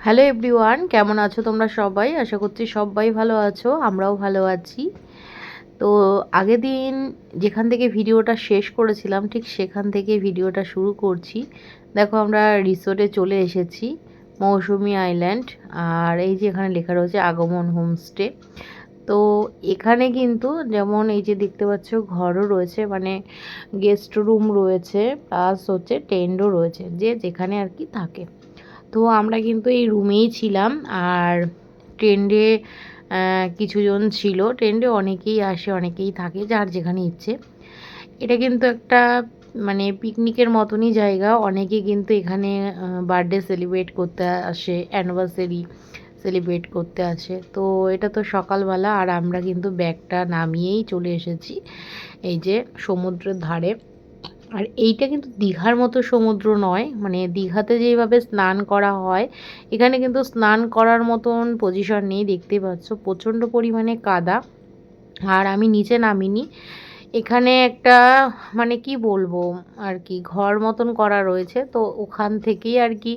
Hello everyone, কেমন আছো তোমরা সবাই? আশা করছি সবাই ভালো আছো, আমরাও ভালো আছি। তো আগের দিন যেখান থেকে ভিডিওটা শেষ করেছিলাম ঠিক সেখান থেকে ভিডিওটা শুরু করছি। দেখো আমরা রিসোর্টে চলে এসেছি, মৌসুমী আইল্যান্ড। আর এই যে এখানে লেখা রয়েছে আগমন হোমস্টে। তো এখানে কিন্তু যেমন এই যে দেখতে পাচ্ছ ঘরও রয়েছে, মানে গেস্ট রুম রয়েছে, প্লাস হচ্ছে টেন্টও রয়েছে, যে যেখানে আর কি থাকে। তো আমরা কিন্তু এই রুমেই ছিলাম। আর টেন্টে কিছুজন ছিল, টেন্টে অনেকেই আসে অনেকেই থাকে, যার যেখানে ইচ্ছে। এটা কিন্তু একটা মানে পিকনিকের মতনই জায়গা। অনেকে কিন্তু এখানে বার্থডে সেলিব্রেট করতে আসে, অ্যানিভার্সারি সেলিব্রেট করতে আসে। তো এটা তো সকালবেলা, আর আমরা কিন্তু ব্যাগটা নামিয়েই চলে এসেছি এই যে সমুদ্রের ধারে। আর এইটা কিন্তু দীঘার মতো সমুদ্র নয়, মানে দীঘাতে যেভাবে স্নান করা হয় এখানে কিন্তু স্নান করার মতন পজিশন নেই। দেখতে পাচ্ছ প্রচণ্ড পরিমাণে কাদা। আর আমি নিচে নামিনি, এখানে একটা মানে কি বলবো আর কি ঘর মতন করা রয়েছে, তো ওখান থেকেই আর কি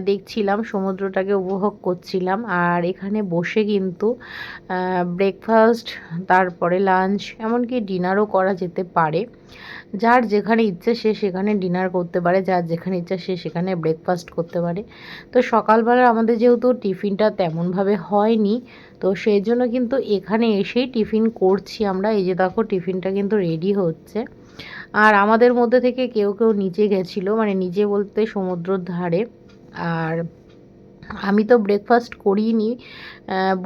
দেখছিলাম, সমুদ্রটাকে উপভোগ করছিলাম। আর এখানে বসে কিন্তু ব্রেকফাস্ট, তারপরে লাঞ্চ, এমনকি ডিনারও করা যেতে পারে। যার যেখানে ইচ্ছে সে সেখানে ডিনার করতে পারে, যার যেখানে ইচ্ছা সে সেখানে ব্রেকফাস্ট করতে পারে। তো সকালবেলা আমাদের যেহেতু টিফিনটা তেমনভাবে হয়নি, তো সেই জন্য কিন্তু এখানে এসেই টিফিন করছি আমরা। এই যে দেখো টিফিনটা কিন্তু রেডি হচ্ছে। আর আমাদের মধ্যে থেকে কেউ কেউ নিচে গেছিলো, মানে নিচে বলতে সমুদ্রের ধারে। আর আমি তো ব্রেকফাস্ট করিনি,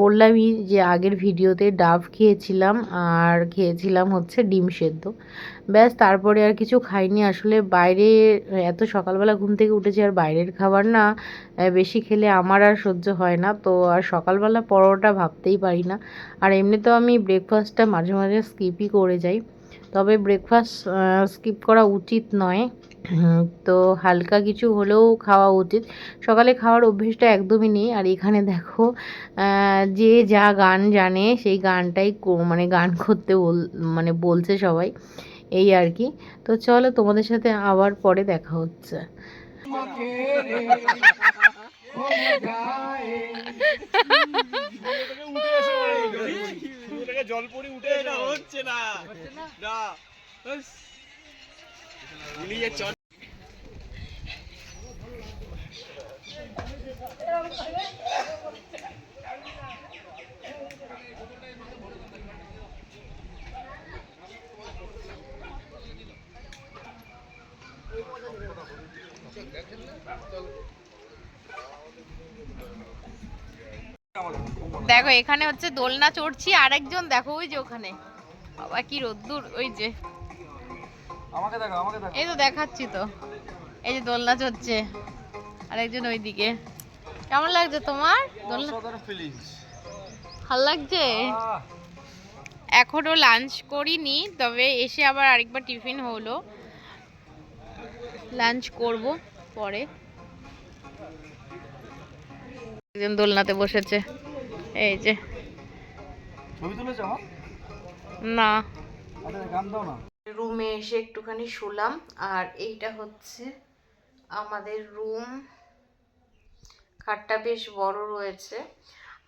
বললামই যে আগের ভিডিওতে ডাব খেয়েছিলাম আর খেয়েছিলাম হচ্ছে ডিম সেদ্ধ, ব্যাস। তারপরে আর কিছু খাইনি। আসলে বাইরে এত সকালবেলা ঘুম থেকে উঠেছি, আর বাইরের খাবার না বেশি খেলে আমার আর সহ্য হয় না। তো আর সকালবেলা পরোটা ভাবতেই পারি না। আর এমনিতেও আমি ব্রেকফাস্টটা মাঝে মাঝে স্কিপই করে যাই, তবে ব্রেকফাস্ট স্কিপ করা উচিত নয়। তো হালকা কিছু হলেও খাওয়া উচিত। সকালে খাওয়ার অভ্যেসটা একদমই নেই। আর এখানে দেখো যে যা গান জানে সেই গানটাই মানে গান করতে মানে বলছে সবাই, এই আর কি। তো চলো তোমাদের সাথে আবার পরে দেখা হচ্ছে। জলপরি উঠে হচ্ছে না। দেখো এখানে হচ্ছে দোলনা চড়ছি, আরেকজন দেখো ওই যে ওখানে, বাবা কি রোদ্দুর, ওই যে আমাকে দেখো, আমাকে দেখো। এই তো দেখাচ্ছি তো, এই যে দোলনা চড়ছে আরেকজন ওইদিকে। কেমন লাগছে তোমার দোলনা? ভালো লাগছে? এখনো লাঞ্চ করিনি, তবে এসে আবার আরেকবার টিফিন হলো, লাঞ্চ করব পরে। একজন দোলনাতে বসেছে, এই যে। ছবি তুলেছ আমার? না, আরে গান দাও না। রুমে এসে একটুখানি শুলাম। আর এইটা হচ্ছে আমাদের রুম, খাটটা বেশ বড় রয়েছে।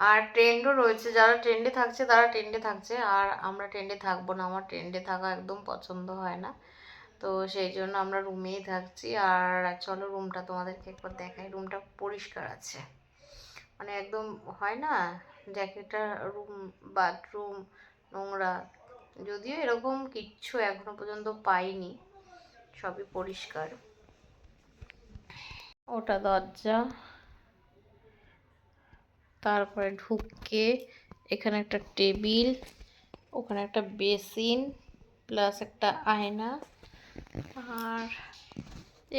আর ট্রেন্ডও রয়েছে, যারা ট্রেন্ডে থাকছে তারা ট্রেন্ডে থাকছে, আর আমরা ট্রেন্ডে থাকবো না, আমার ট্রেন্ডে থাকা একদম পছন্দ হয় না। তো সেই জন্য আমরা রুমেই থাকছি। আর চলো রুমটা তোমাদেরকে একবার দেখাই। রুমটা পরিষ্কার আছে, মানে একদম হয় না যে একটা রুম বাথরুম নোংরা, যদিও এরকম কিচ্ছু এখনো পর্যন্ত পাইনি, সবই পরিষ্কার। ওটা দরজা, তারপরে ঢুকে এখানে একটা টেবিল, ওখানে একটা বেসিন, প্লাস একটা আয়না। আর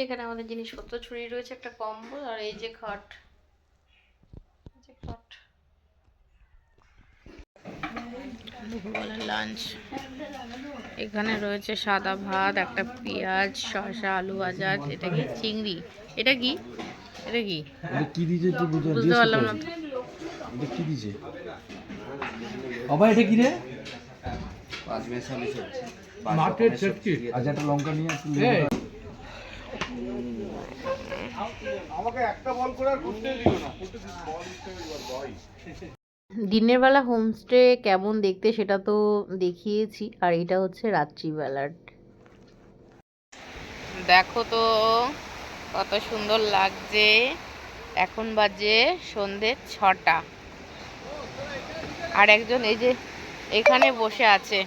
এখানে আমাদের জিনিসপত্র ছড়িয়ে রয়েছে, একটা কম্বল। আর এই যে খাট, দুপুরবেলা লাঞ্চ। এখানে রয়েছে সাদা ভাত, একটা পেঁয়াজ, শসা, আলু ভাজা। এটা কি চিংড়ি? এটা কি, এটা কি কি দিয়েছে তুই বুঝতে পারলাম না। এটা কি দিয়েছে বাবা? এটা কি রে? পাঁচ মেশালি সবজি, মাঠের চটকি। আজ একটা লঙ্কা নিয়ে আসলে দিনের বেলা হোমস্টে কেমন দেখতে সেটা তো দেখিয়েছি, আর এটা হচ্ছে রাত্রিবেলার। দেখো তো কত সুন্দর লাগছে। এখন বাজে সন্ধে 6টা, আর একজন এই যে এখানে বসে আছে।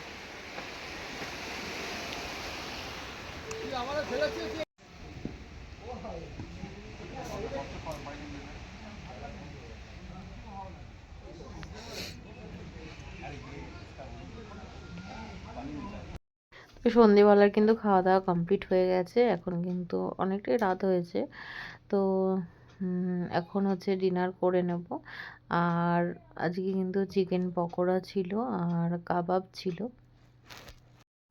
তো সন্ধেবেলার কিন্তু খাওয়া দাওয়া কমপ্লিট হয়ে গেছে, এখন কিন্তু অনেকটাই রাত হয়েছে। তো এখন হচ্ছে ডিনার করে নেব। আর আজকে কিন্তু চিকেন পকোড়া ছিল আর কাবাব ছিল।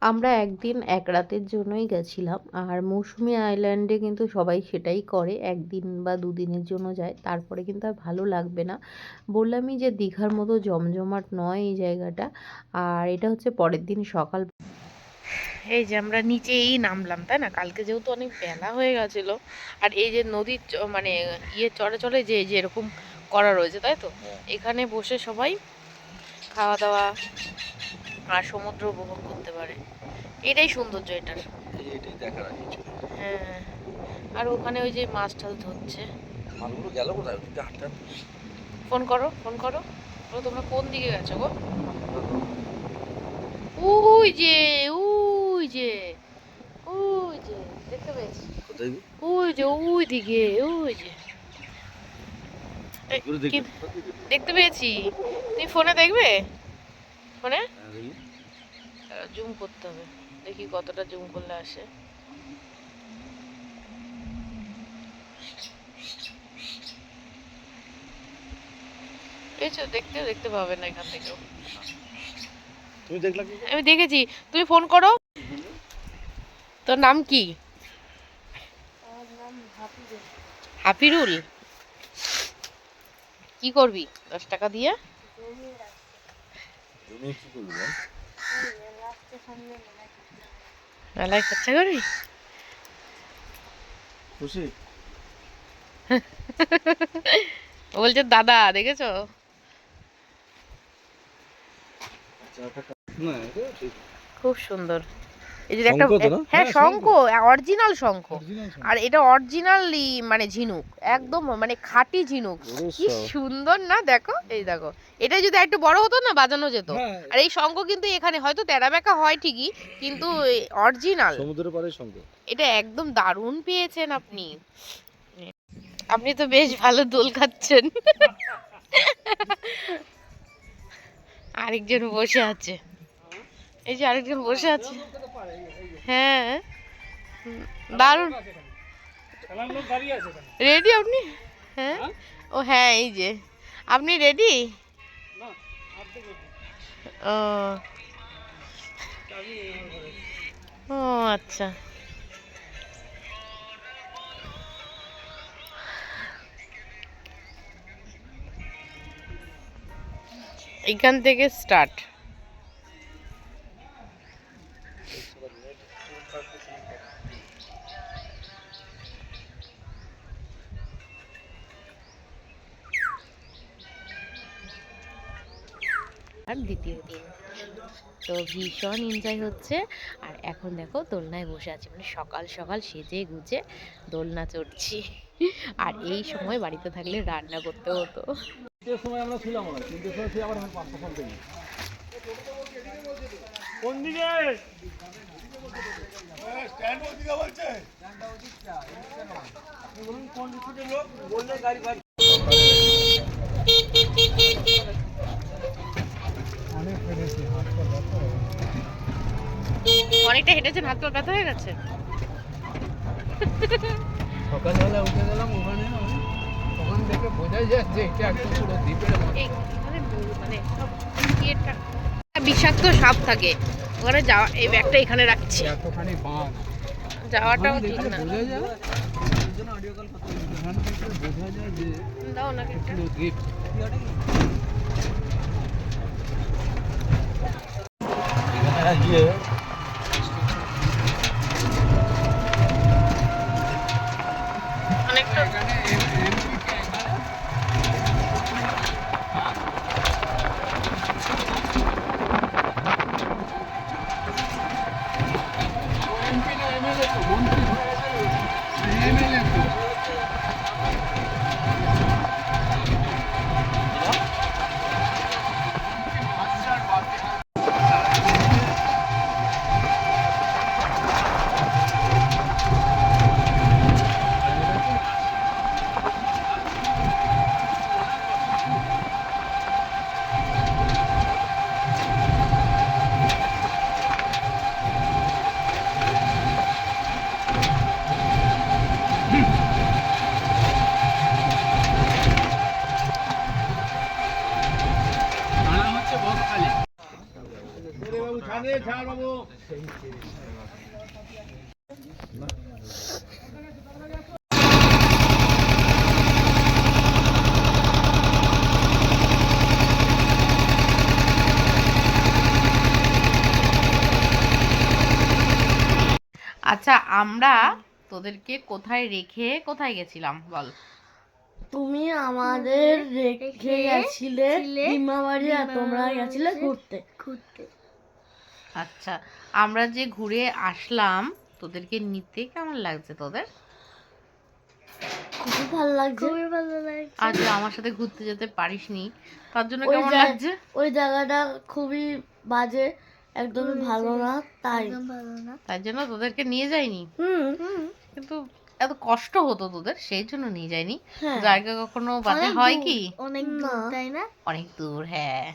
আমরা একদিন এক রাতের জন্যই গেছিলাম, আর মৌসুমী আইল্যান্ডে কিন্তু সবাই সেটাই করে, একদিন বা দুদিনের জন্য যায়, তারপরে কিন্তু আর ভালো লাগবে না। বললামই যে দীঘার মতো জমজমাট নয় এই জায়গাটা। আর এটা হচ্ছে পরের দিন সকাল। এই যে আমরা নিচেই নামলাম, তাই না? কালকে যেহেতু অনেক বেলা হয়ে গেছিল, আর এই যে নদীর মানে চলে যে এরকম করা রয়েছে, তাই তো এখানে বসে সবাই খাওয়া দাওয়া আর সমুদ্র উপভোগ করতে পারে। এটাই সৌন্দর্য এটার। এটাই দেখার আছে। হ্যাঁ, আর ওখানে ওই যে মাছ টাছ ধরছে। মালগুলো গেল কোথায়? ফোন করো তোমরা কোন দিকে গেছো গো? ওই যে ওই যে ওই যে দেখতে পেয়েছি। কোথায়? ওই যে ওই দিকে ওই যে দেখতে পেয়েছি। তুমি ফোনে দেখবে? ফোনে জুম করতে হবে, দেখি কতটা জুম করলে আসে। দেখতে পাবে না এখান থেকেও। তুমি দেখলা কি? আমি দেখেছি। তুমি ফোন করো। তোর নাম কি? হাফিরুল। কি করবি 10 টাকা দিয়ে? তুমি কি করবি? মেলায় খরচা করবি? খুশি? বলছে দাদা, দেখেছো? খুব সুন্দর। এই যে একটা, হ্যাঁ শঙ্খ, অরিজিনাল শঙ্খ। আর এটা অরিজিনালি মানে ঝিনুক, একদম মানে খাঁটি ঝিনুক। কি সুন্দর না? দেখো, এই দেখো, এটা যদি একটু বড় হতো না বাজানো যেত। আর এই শঙ্খ কিন্তু এখানে হয়তো তেরা বেঁকা হয় ঠিকই, কিন্তু অরিজিনাল সমুদ্রের পাড়ে শঙ্খ। এটা একদম দারুণ পেয়েছেন আপনি। আপনি তো বেশ ভালো দোল খাচ্ছেন। আরেকজন বসে আছে, এই যে আরেকজন বসে আছে। হ্যাঁ, দারুণ। রেডি আপনি? হ্যাঁ, ও হ্যাঁ, এই যে আপনি রেডি? ও ও আচ্ছা। এখান থেকে স্টার্ট। আর দ্বিতীয় দিন তো ভীষণ এনজয় হচ্ছে। আর এখন দেখো দোলনায় বসে আছি, মানে সকাল সকাল সেজে গুজে দোলনা চড়ছি। আর এই সময় বাড়িতে থাকলে রান্না করতে হতো। সময় আমরা ছিলাম না, কিন্তু সময় আবার আমি 5টা ফোন করি। কোন দিকে? স্ট্যান্ড ওদিকে বলছে। স্ট্যান্ডটা ওদিকটা, এদিকে না। আপনি বলুন কোন দিকে লোক বললে গাড়ি ভাই। অনেক হেঁটেছি, হাত পা ব্যথা হয়ে গেছে। অনেকটা হেঁটেছেন, হাত পা ব্যথা হয়ে গেছে। সকালবেলা উঠে গেলাম ওখানে, ওখান থেকে বোঝাই যাচ্ছে এটা একদম পুরো দ্বীপের মতো। মানে বিষাক্ত সাপ থাকে ওখানে যাওয়া। এই ব্যাগটা এখানে রাখছি, এতখানি বাঁধ যাওয়াটাও ঠিক না। বোঝা যায়, এর জন্য অডিও কল করতে হবে। এখান থেকে বোঝা যায় যে দাও না একটা। পুরো দ্বীপ। এখানে গিয়ে আচ্ছা, আমরা তোদেরকে কোথায় রেখে কোথায় গেছিলাম বল? তুমি আমাদের রেখে গেছিলে ডিমাবাড়ি আর তোমরা গেছিলে ঘুরতে। আচ্ছা, আমরা যে ঘুরে আসলাম, তোদেরকে নিতে কেমন লাগছে তোদের? খুবই ভালো লাগছে। আজ আমার সাথে ঘুরতে যেতে পারিসনি, তার জন্য ওই কেমন লাগছে? ওই জায়গাটা খুবই বাজে, একদমই ভালো না, তাই জন্য তোদেরকে নিয়ে যাইনি। কিন্তু এত কষ্ট হতো তোদের, সেই জন্য নিয়ে যাইনি। হ্যাঁ। জায়গা কখনো বাজে হয় কি? অনেক দূর, তাই না? অনেক দূর, হ্যাঁ।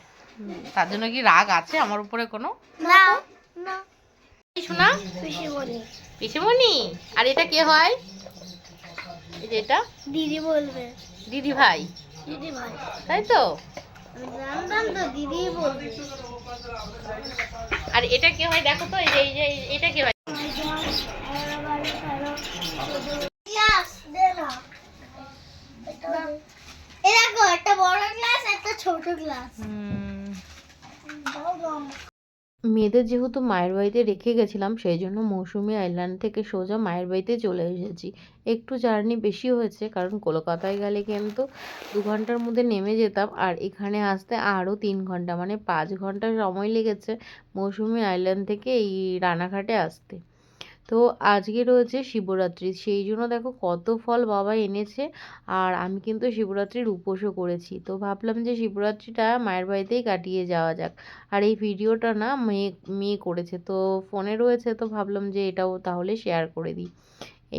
তার জন্য কি রাগ আছে আমার উপরে কোনো? না না। এই শোনা, পিসিমণি। আর এটা কে হয়? এই যে এটা দিদি বলবে। দিদি ভাই, দিদি ভাই, তাই তো? জানতাম তো দিদি বলবে। আর এটা কে হয় দেখো তো, এই যে এটা কে হয়? একটা বড় গ্লাস, একটা ছোট গ্লাস। মেয়েদের যেহেতু মায়ের বাড়িতে রেখে গেছিলাম, সেই জন্য মৌসুমী আইল্যান্ড থেকে সোজা মায়ের বাড়িতে চলে এসেছি। একটু জার্নি বেশি হয়েছে, কারণ কলকাতায় গেলে কিন্তু 2 ঘন্টার মধ্যে নেমে যেতাম, আর এখানে আসতে আরও 3 ঘন্টা, মানে 5 ঘন্টা সময় লেগেছে মৌসুমী আইল্যান্ড থেকে এই রানাঘাটে আসতে। তো আজকে রয়েছে শিবরাত্রি, সেই জন্য দেখো কত ফল বাবা এনেছে। আর আমি কিন্তু শিবরাত্রির উপোসও করেছি, তো ভাবলাম যে শিবরাত্রিটা মায়ের বাড়িতেই কাটিয়ে যাওয়া যাক। আর এই ভিডিওটা না মেয়ে মেয়ে করেছে, তো ফোনে রয়েছে, তো ভাবলাম যে এটাও তাহলে শেয়ার করে দিই,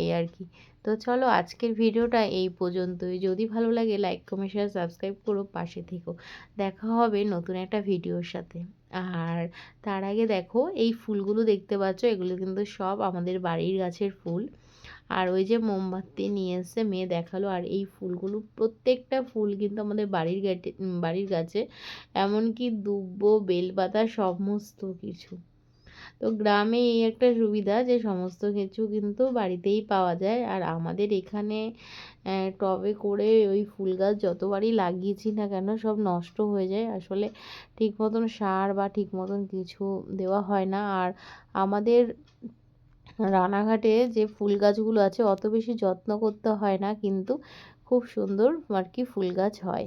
এই আর কি। তো চলো, আজকের ভিডিওটা এই পর্যন্তই। যদি ভালো লাগে লাইক কমেন্ট শেয়ার সাবস্ক্রাইব করো, পাশে থেকো। দেখা হবে নতুন একটা ভিডিওর সাথে। আর তার আগে দেখো, এই ফুলগুলো দেখতে পাচ্ছ, এগুলো কিন্তু সব আমাদের বাড়ির গাছের ফুল। আর ওই যে মোমবাতি নিয়ে এসছে মেয়ে দেখালো, আর এই ফুলগুলো প্রত্যেকটা ফুল কিন্তু আমাদের বাড়ির গাছে, এমনকি দুব্বো, বেলপাতা, সমস্ত কিছু। তো গ্রামে এই একটা সুবিধা যে সমস্ত কিছু কিন্তু বাড়িতেই পাওয়া যায়। আর আমাদের এখানে টবে করে ওই ফুল গাছ যতবারই লাগিয়েছি না কেন, সব নষ্ট হয়ে যায়। আসলে ঠিক মতন সার বা ঠিক মতন কিছু দেওয়া হয় না। আর আমাদের রানাঘাটে যে ফুল গাছগুলো আছে, অত বেশি যত্ন করতে হয় না, কিন্তু খুব সুন্দর আর কি ফুল গাছ হয়।